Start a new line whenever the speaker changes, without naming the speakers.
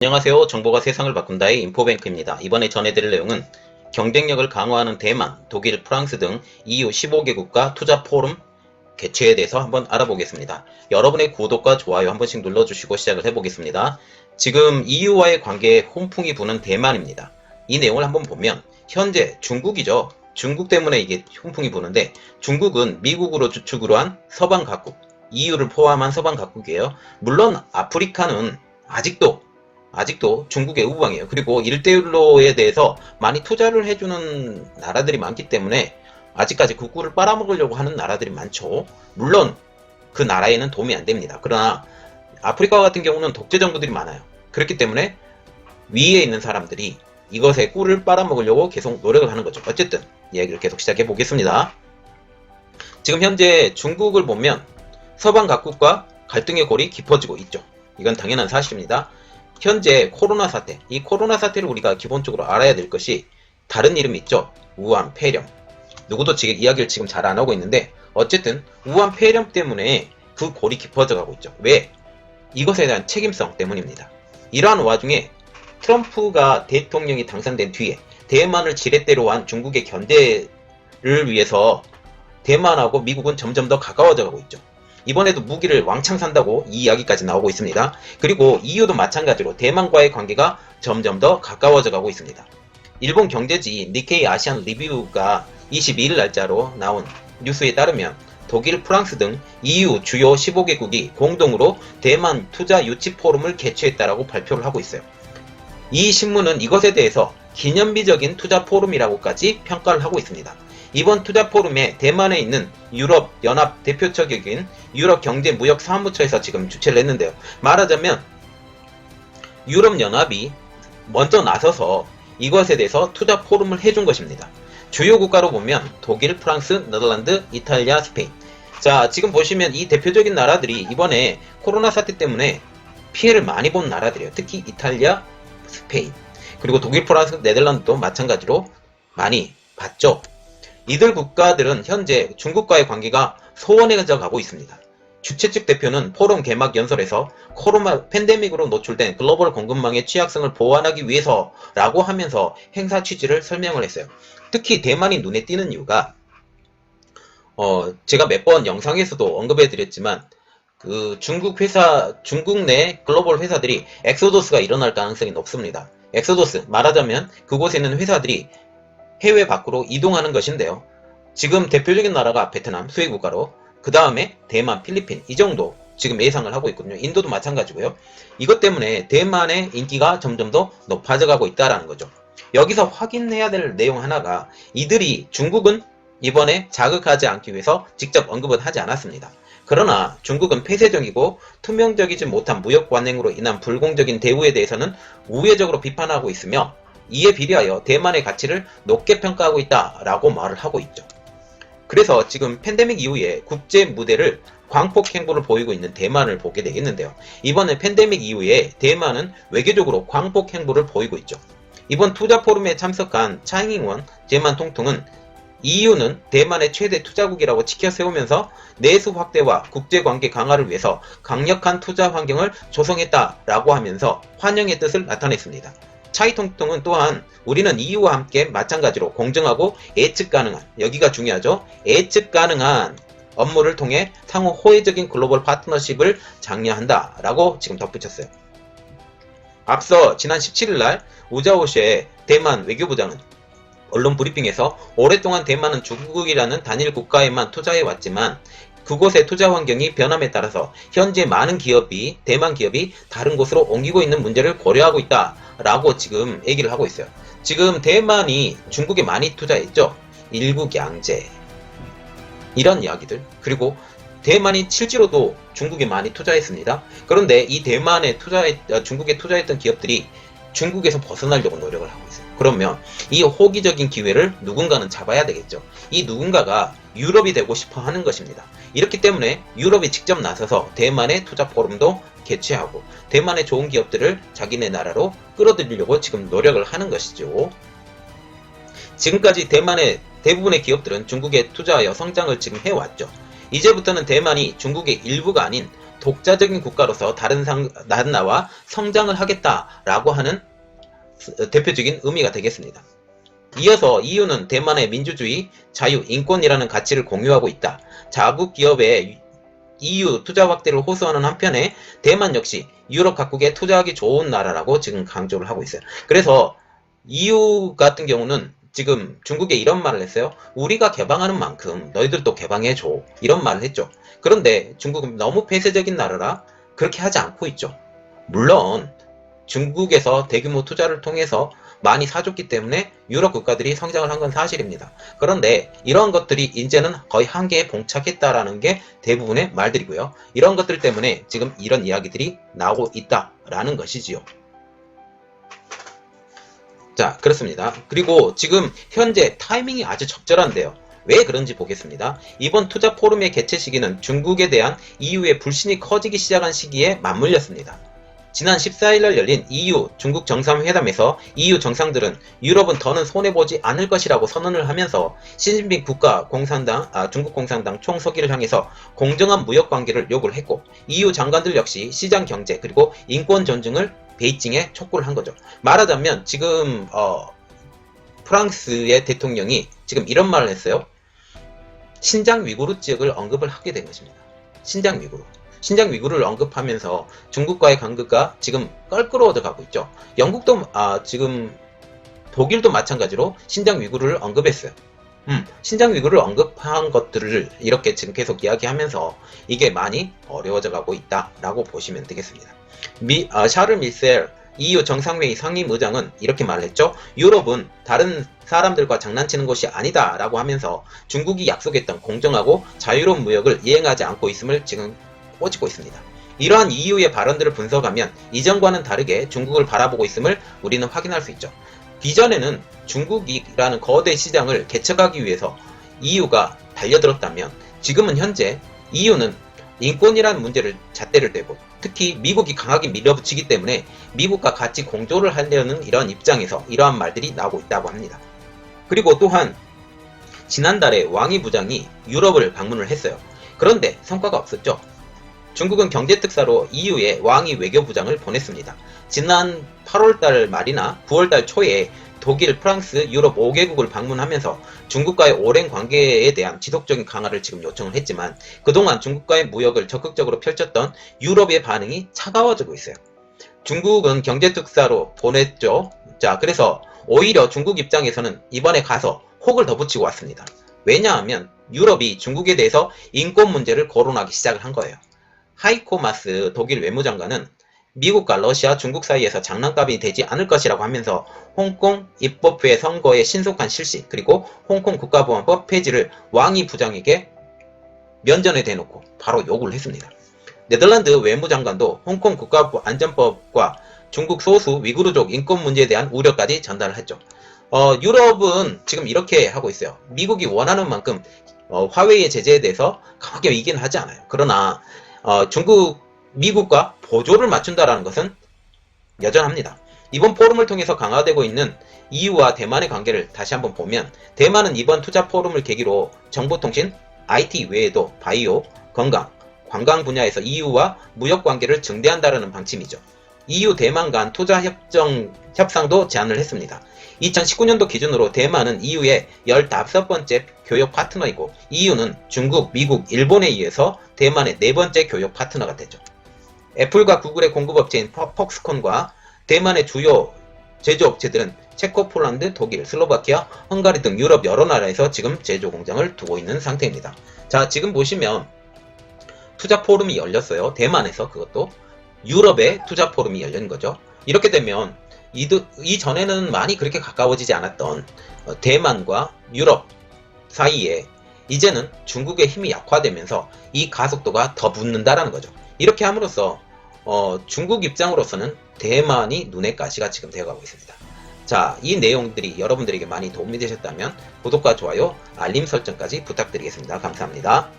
안녕하세요. 정보가 세상을 바꾼다의 인포뱅크입니다. 이번에 전해드릴 내용은 경쟁력을 강화하는 대만, 독일, 프랑스 등 EU 15개국가 투자 포럼 개최에 대해서 한번 알아보겠습니다. 여러분의 구독과 좋아요 한 번씩 눌러주시고 시작을 해보겠습니다. 지금 EU와의 관계에 혼풍이 부는 대만입니다. 이 내용을 한번 보면 현재 중국이죠. 중국 때문에 이게 혼풍이 부는데 중국은 미국으로 주축으로 한 서방 각국, EU를 포함한 서방 각국이에요. 물론 아프리카는 아직도 중국의 우방이에요. 그리고 1대1로에 대해서 많이 투자를 해주는 나라들이 많기 때문에 아직까지 그 꿀을 빨아먹으려고 하는 나라들이 많죠. 물론 그 나라에는 도움이 안 됩니다. 그러나 아프리카 같은 경우는 독재 정부들이 많아요. 그렇기 때문에 위에 있는 사람들이 이것의 꿀을 빨아먹으려고 계속 노력을 하는 거죠. 어쨌든 이야기를 계속 시작해 보겠습니다. 지금 현재 중국을 보면 서방 각국과 갈등의 골이 깊어지고 있죠. 이건 당연한 사실입니다. 현재 코로나 사태, 이 코로나 사태를 우리가 기본적으로 알아야 될 것이 다른 이름이 있죠. 우한 폐렴. 누구도 지금 이야기를 지금 잘 안 하고 있는데 어쨌든 우한 폐렴 때문에 그 골이 깊어져 가고 있죠. 왜? 이것에 대한 책임성 때문입니다. 이러한 와중에 트럼프가 대통령이 당선된 뒤에 대만을 지렛대로 한 중국의 견제를 위해서 대만하고 미국은 점점 더 가까워져 가고 있죠. 이번에도 무기를 왕창 산다고 이 이야기까지 나오고 있습니다. 그리고 EU도 마찬가지로 대만과의 관계가 점점 더 가까워져 가고 있습니다. 일본 경제지 니케이 아시안 리뷰가 22일 날짜로 나온 뉴스에 따르면 독일, 프랑스 등 EU 주요 15개국이 공동으로 대만 투자 유치 포럼을 개최했다라고 발표를 하고 있어요. 이 신문은 이것에 대해서 기념비적인 투자 포럼이라고까지 평가를 하고 있습니다. 이번 투자 포럼에 대만에 있는 유럽 연합 대표처격인 유럽 경제 무역 사무처에서 지금 주최를 했는데요. 말하자면 유럽 연합이 먼저 나서서 이것에 대해서 투자 포럼을 해준 것입니다. 주요 국가로 보면 독일, 프랑스, 네덜란드, 이탈리아, 스페인. 자, 지금 보시면 이 대표적인 나라들이 이번에 코로나 사태 때문에 피해를 많이 본 나라들이에요. 특히 이탈리아, 스페인. 그리고 독일, 프랑스, 네덜란드도 마찬가지로 많이 봤죠. 이들 국가들은 현재 중국과의 관계가 소원해져 가고 있습니다. 주최 측 대표는 포럼 개막 연설에서 코로나 팬데믹으로 노출된 글로벌 공급망의 취약성을 보완하기 위해서라고 하면서 행사 취지를 설명을 했어요. 특히 대만이 눈에 띄는 이유가 제가 몇 번 영상에서도 언급해드렸지만 그 중국 내 글로벌 회사들이 엑소더스가 일어날 가능성이 높습니다. 엑소더스 말하자면 그곳에 있는 회사들이 해외 밖으로 이동하는 것인데요. 지금 대표적인 나라가 베트남, 수혜국가로 그 다음에 대만, 필리핀 이 정도 지금 예상을 하고 있거든요. 인도도 마찬가지고요. 이것 때문에 대만의 인기가 점점 더 높아져 가고 있다는 거죠. 여기서 확인해야 될 내용 하나가 이들이 중국은 이번에 자극하지 않기 위해서 직접 언급은 하지 않았습니다. 그러나 중국은 폐쇄적이고 투명적이지 못한 무역 관행으로 인한 불공정인 대우에 대해서는 우회적으로 비판하고 있으며 이에 비례하여 대만의 가치를 높게 평가하고 있다라고 말을 하고 있죠. 그래서 지금 팬데믹 이후에 국제 무대를 광폭 행보를 보이고 있는 대만을 보게 되겠는데요. 이번에 팬데믹 이후에 대만은 외교적으로 광폭 행보를 보이고 있죠. 이번 투자 포럼에 참석한 차잉잉원 대만 통통은 EU는 대만의 최대 투자국이라고 치켜 세우면서 내수 확대와 국제관계 강화를 위해서 강력한 투자 환경을 조성했다라고 하면서 환영의 뜻을 나타냈습니다. 차이 통통은 또한 우리는 EU와 함께 마찬가지로 공정하고 예측 가능한, 여기가 중요하죠. 예측 가능한 업무를 통해 상호 호혜적인 글로벌 파트너십을 장려한다 라고 지금 덧붙였어요. 앞서 지난 17일 날 우자오시의 대만 외교부장은 언론 브리핑에서 오랫동안 대만은 중국이라는 단일 국가에만 투자해왔지만 그곳의 투자 환경이 변함에 따라서 현재 많은 기업이, 대만 기업이 다른 곳으로 옮기고 있는 문제를 고려하고 있다라고 지금 얘기를 하고 있어요. 지금 대만이 중국에 많이 투자했죠. 일국양제 이런 이야기들. 그리고 대만이 실제로도 중국에 많이 투자했습니다. 그런데 이 중국에 투자했던 기업들이 중국에서 벗어나려고 노력을 하고 있어요. 그러면 이 호기적인 기회를 누군가는 잡아야 되겠죠. 이 누군가가 유럽이 되고 싶어 하는 것입니다. 이렇기 때문에 유럽이 직접 나서서 대만의 투자 포럼도 개최하고 대만의 좋은 기업들을 자기네 나라로 끌어들이려고 지금 노력을 하는 것이죠. 지금까지 대만의 대부분의 기업들은 중국에 투자하여 성장을 지금 해왔죠. 이제부터는 대만이 중국의 일부가 아닌 독자적인 국가로서 다른 나와 성장을 하겠다라고 하는 대표적인 의미가 되겠습니다. 이어서 EU는 대만의 민주주의, 자유, 인권이라는 가치를 공유하고 있다. 자국 기업의 EU 투자 확대를 호소하는 한편에 대만 역시 유럽 각국에 투자하기 좋은 나라라고 지금 강조를 하고 있어요. 그래서 EU 같은 경우는 지금 중국에 이런 말을 했어요. 우리가 개방하는 만큼 너희들도 개방해줘. 이런 말을 했죠. 그런데 중국은 너무 폐쇄적인 나라라 그렇게 하지 않고 있죠. 물론 중국에서 대규모 투자를 통해서 많이 사줬기 때문에 유럽 국가들이 성장을 한 건 사실입니다. 그런데 이런 것들이 이제는 거의 한계에 봉착했다라는 게 대부분의 말들이고요. 이런 것들 때문에 지금 이런 이야기들이 나오고 있다라는 것이지요. 자, 그렇습니다. 그리고 지금 현재 타이밍이 아주 적절한데요. 왜 그런지 보겠습니다. 이번 투자 포럼의 개최 시기는 중국에 대한 EU의 불신이 커지기 시작한 시기에 맞물렸습니다. 지난 14일날 열린 EU 중국 정상회담에서 EU 정상들은 유럽은 더는 손해보지 않을 것이라고 선언을 하면서 시진핑 중국 공산당 총서기를 향해서 공정한 무역 관계를 요구를 했고, EU 장관들 역시 시장 경제 그리고 인권 존중을 베이징에 촉구를 한 거죠. 말하자면 지금 프랑스의 대통령이 지금 이런 말을 했어요. 신장 위구르 지역을 언급을 하게 된 것입니다. 신장 위구르를 언급하면서 중국과의 관계가 지금 껄끄러워져 가고 있죠. 영국도 지금 독일도 마찬가지로 신장 위구르를 언급했어요. 신장 위구르를 언급한 것들을 이렇게 지금 계속 이야기하면서 이게 많이 어려워져 가고 있다라고 보시면 되겠습니다. 샤를 미셀 EU 정상회의 상임의장은 이렇게 말했죠. 유럽은 다른 사람들과 장난치는 곳이 아니다 라고 하면서 중국이 약속했던 공정하고 자유로운 무역을 이행하지 않고 있음을 지금 꼬집고 있습니다. 이러한 EU의 발언들을 분석하면 이전과는 다르게 중국을 바라보고 있음을 우리는 확인할 수 있죠. 이전에는 중국이라는 거대 시장을 개척하기 위해서 EU가 달려들었다면 지금은 현재 EU는 인권이라는 문제를 잣대를 대고 특히 미국이 강하게 밀어붙이기 때문에 미국과 같이 공조를 하려는 이런 입장에서 이러한 말들이 나오고 있다고 합니다. 그리고 또한 지난달에 왕이 부장이 유럽을 방문을 했어요. 그런데 성과가 없었죠. 중국은 경제특사로 EU에 왕이 외교부장을 보냈습니다. 지난 8월달 말이나 9월달 초에 독일, 프랑스, 유럽 5개국을 방문하면서 중국과의 오랜 관계에 대한 지속적인 강화를 지금 요청을 했지만 그동안 중국과의 무역을 적극적으로 펼쳤던 유럽의 반응이 차가워지고 있어요. 중국은 경제특사로 보냈죠. 자, 그래서 오히려 중국 입장에서는 이번에 가서 혹을 더 붙이고 왔습니다. 왜냐하면 유럽이 중국에 대해서 인권 문제를 거론하기 시작을 한 거예요. 하이코 마스 독일 외무장관은 미국과 러시아, 중국 사이에서 장난감이 되지 않을 것이라고 하면서 홍콩 입법회 선거의 신속한 실시 그리고 홍콩 국가보안법 폐지를 왕이 부장에게 면전에 대놓고 바로 요구를 했습니다. 네덜란드 외무장관도 홍콩 국가안전법과 중국 소수 위구르족 인권 문제에 대한 우려까지 전달을 했죠. 유럽은 지금 이렇게 하고 있어요. 미국이 원하는 만큼 화웨이의 제재에 대해서 강하게 이기는 하지 않아요. 그러나 미국과 보조를 맞춘다라는 것은 여전합니다. 이번 포럼을 통해서 강화되고 있는 EU와 대만의 관계를 다시 한번 보면 대만은 이번 투자 포럼을 계기로 정보통신, IT 외에도 바이오, 건강, 관광 분야에서 EU와 무역 관계를 증대한다라는 방침이죠. EU 대만 간 투자 협상도 제안을 했습니다. 2019년도 기준으로 대만은 EU의 15번째 교역 파트너이고 EU는 중국, 미국, 일본에 의해서 대만의 4번째 교역 파트너가 되죠. 애플과 구글의 공급업체인 폭스콘과 대만의 주요 제조업체들은 체코, 폴란드, 독일, 슬로바키아, 헝가리 등 유럽 여러 나라에서 지금 제조 공장을 두고 있는 상태입니다. 자, 지금 보시면 투자 포럼이 열렸어요. 대만에서 그것도 유럽의 투자 포럼이 열린 거죠. 이렇게 되면 이전에는 많이 그렇게 가까워지지 않았던 대만과 유럽 사이에 이제는 중국의 힘이 약화되면서 이 가속도가 더 붙는다라는 거죠. 이렇게 함으로써 중국 입장으로서는 대만이 눈의 가시가 지금 되어가고 있습니다. 자, 이 내용들이 여러분들에게 많이 도움이 되셨다면 구독과 좋아요, 알림 설정까지 부탁드리겠습니다. 감사합니다.